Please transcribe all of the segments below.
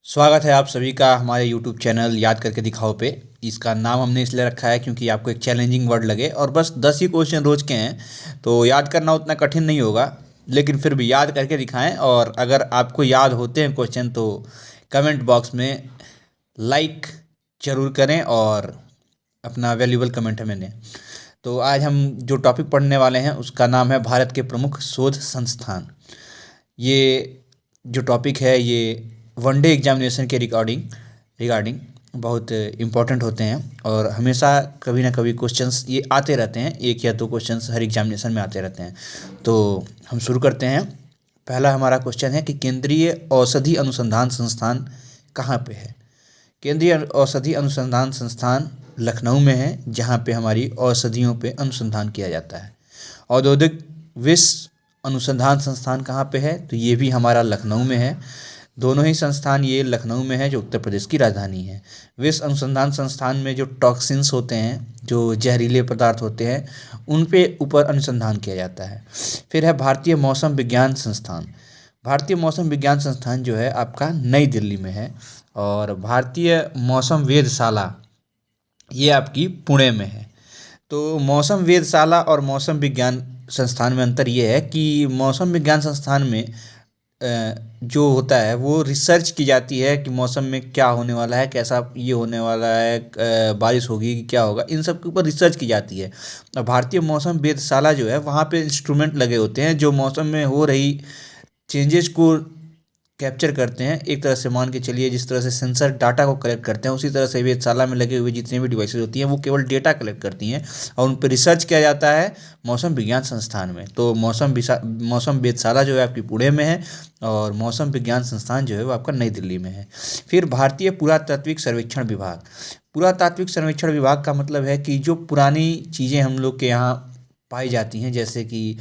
स्वागत है आप सभी का हमारे YouTube चैनल याद करके दिखाओ पे। इसका नाम हमने इसलिए रखा है क्योंकि आपको एक चैलेंजिंग वर्ड लगे और बस 10 ही क्वेश्चन रोज के हैं तो याद करना उतना कठिन नहीं होगा, लेकिन फिर भी याद करके दिखाएं। और अगर आपको याद होते हैं क्वेश्चन तो कमेंट बॉक्स में लाइक ज़रूर करें और अपना वैल्यूबल कमेंट हमें दें। तो आज हम जो टॉपिक पढ़ने वाले हैं उसका नाम है भारत के प्रमुख शोध संस्थान। ये जो टॉपिक है ये वनडे एग्जामिनेशन के रिगार्डिंग बहुत इम्पोर्टेंट होते हैं और हमेशा कभी ना कभी क्वेश्चंस ये आते रहते हैं, एक या दो क्वेश्चंस हर एग्जामिनेशन में आते रहते हैं। तो हम शुरू करते हैं। पहला हमारा क्वेश्चन है कि केंद्रीय औषधि अनुसंधान संस्थान कहाँ पे है। केंद्रीय औषधि अनुसंधान संस्थान लखनऊ में है, जहाँ पे हमारी औषधियों पे अनुसंधान किया जाता है। औद्योगिक विश्व अनुसंधान संस्थान कहाँ पे है, तो ये भी हमारा लखनऊ में है। दोनों ही संस्थान ये लखनऊ में है जो उत्तर प्रदेश की राजधानी है। विश्व अनुसंधान संस्थान में जो टॉक्सिन्स होते हैं, जो जहरीले पदार्थ होते हैं, उन पे ऊपर अनुसंधान किया जाता है। फिर है भारतीय मौसम विज्ञान संस्थान। भारतीय मौसम विज्ञान संस्थान जो है आपका नई दिल्ली में है और भारतीय मौसम वेधशाला ये आपकी पुणे में है। तो मौसम वेधशाला और मौसम विज्ञान संस्थान में अंतर ये है कि मौसम विज्ञान संस्थान में जो होता है वो रिसर्च की जाती है कि मौसम में क्या होने वाला है, कैसा ये होने वाला है, बारिश होगी कि क्या होगा, इन सब के ऊपर रिसर्च की जाती है। और भारतीय मौसम वेधशाला जो है वहाँ पे इंस्ट्रूमेंट लगे होते हैं जो मौसम में हो रही चेंजेस को कैप्चर करते हैं। एक तरह से मान के चलिए जिस तरह से सेंसर डाटा को कलेक्ट करते हैं, उसी तरह से वेधशाला में लगे हुए जितने भी डिवाइसेज होती हैं वो केवल डेटा कलेक्ट करती हैं और उन पर रिसर्च किया जाता है मौसम विज्ञान संस्थान में। तो मौसम वेधशाला जो है आपकी पुणे में है और मौसम विज्ञान संस्थान जो है वो आपका नई दिल्ली में है। फिर भारतीय पुरातात्विक सर्वेक्षण विभाग। पुरातात्विक सर्वेक्षण विभाग का मतलब है कि जो पुरानी चीज़ें हम लोग के यहाँ पाई जाती हैं, जैसे कि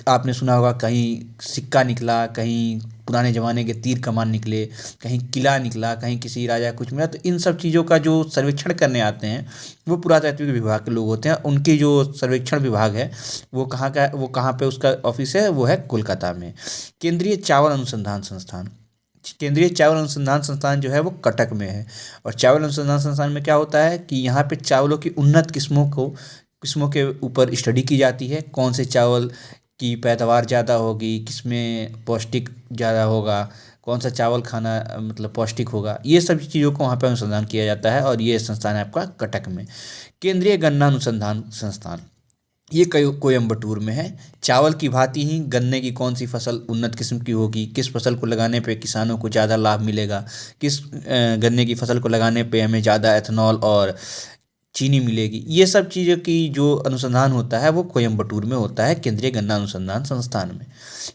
आपने सुना होगा कहीं सिक्का निकला, कहीं पुराने ज़माने के तीर कमान निकले, कहीं किला निकला, कहीं किसी राजा कुछ मिला। तो इन सब चीज़ों का जो सर्वेक्षण करने आते हैं वो पुरातात्विक विभाग के लोग होते हैं। उनकी जो सर्वेक्षण विभाग है वो कहाँ पे उसका ऑफिस है, वो है कोलकाता में। केंद्रीय चावल अनुसंधान संस्थान। केंद्रीय चावल अनुसंधान संस्थान जो है वो कटक में है। और चावल अनुसंधान संस्थान में क्या होता है कि यहाँ पे चावलों की उन्नत किस्मों के ऊपर स्टडी की जाती है। कौन से चावल की पैदावार ज़्यादा होगी, किसमें पौष्टिक ज़्यादा होगा, कौन सा चावल खाना मतलब पौष्टिक होगा, ये सब चीज़ों को वहाँ पर अनुसंधान किया जाता है और ये संस्थान है आपका कटक में। केंद्रीय गन्ना अनुसंधान संस्थान ये कोयम्बटूर में है। चावल की भांति ही गन्ने की कौन सी फसल उन्नत किस्म की होगी, किस फसल को लगाने पे किसानों को ज़्यादा लाभ मिलेगा, किस गन्ने की फसल को लगाने पे हमें ज़्यादा एथेनॉल और चीनी मिलेगी, ये सब चीज़ों की जो अनुसंधान होता है वो कोयम्बटूर में होता है केंद्रीय गन्ना अनुसंधान संस्थान में।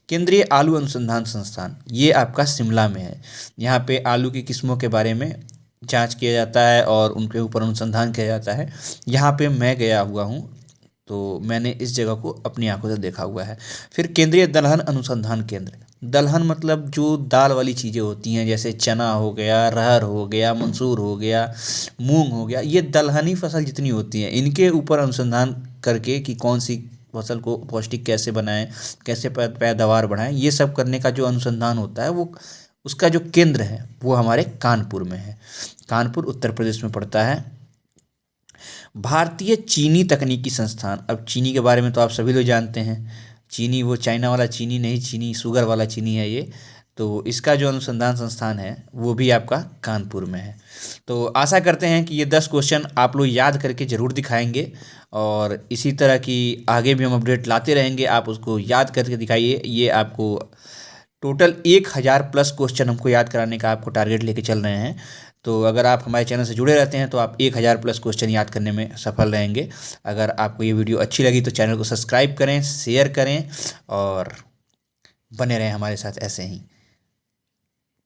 केंद्रीय आलू अनुसंधान संस्थान ये आपका शिमला में है। यहाँ पे आलू की किस्मों के बारे में जांच किया जाता है और उनके ऊपर अनुसंधान किया जाता है। यहाँ पे मैं गया हुआ हूँ तो मैंने इस जगह को अपनी आंखों से देखा हुआ है। फिर केंद्रीय दलहन अनुसंधान केंद्र। दलहन मतलब जो दाल वाली चीज़ें होती हैं, जैसे चना हो गया, अरहर हो गया, मंसूर हो गया, मूंग हो गया, ये दलहनी फसल जितनी होती हैं इनके ऊपर अनुसंधान करके कि कौन सी फसल को पौष्टिक कैसे बनाएं, कैसे पैदावार बढ़ाएं, ये सब करने का जो अनुसंधान होता है वो उसका जो केंद्र है वो हमारे कानपुर में है। कानपुर उत्तर प्रदेश में पड़ता है। भारतीय चीनी तकनीकी संस्थान। अब चीनी के बारे में तो आप सभी लोग जानते हैं, चीनी वो चाइना वाला चीनी नहीं, चीनी शुगर वाला चीनी है ये। तो इसका जो अनुसंधान संस्थान है वो भी आपका कानपुर में है। तो आशा करते हैं कि ये 10 क्वेश्चन आप लोग याद करके ज़रूर दिखाएंगे और इसी तरह की आगे भी हम अपडेट लाते रहेंगे। आप उसको याद करके दिखाइए। ये आपको टोटल 1000+ क्वेश्चन हमको याद कराने का आपको टारगेट लेके चल रहे हैं। तो अगर आप हमारे चैनल से जुड़े रहते हैं तो आप 1000+ क्वेश्चन याद करने में सफल रहेंगे। अगर आपको ये वीडियो अच्छी लगी तो चैनल को सब्सक्राइब करें, शेयर करें और बने रहें हमारे साथ ऐसे ही।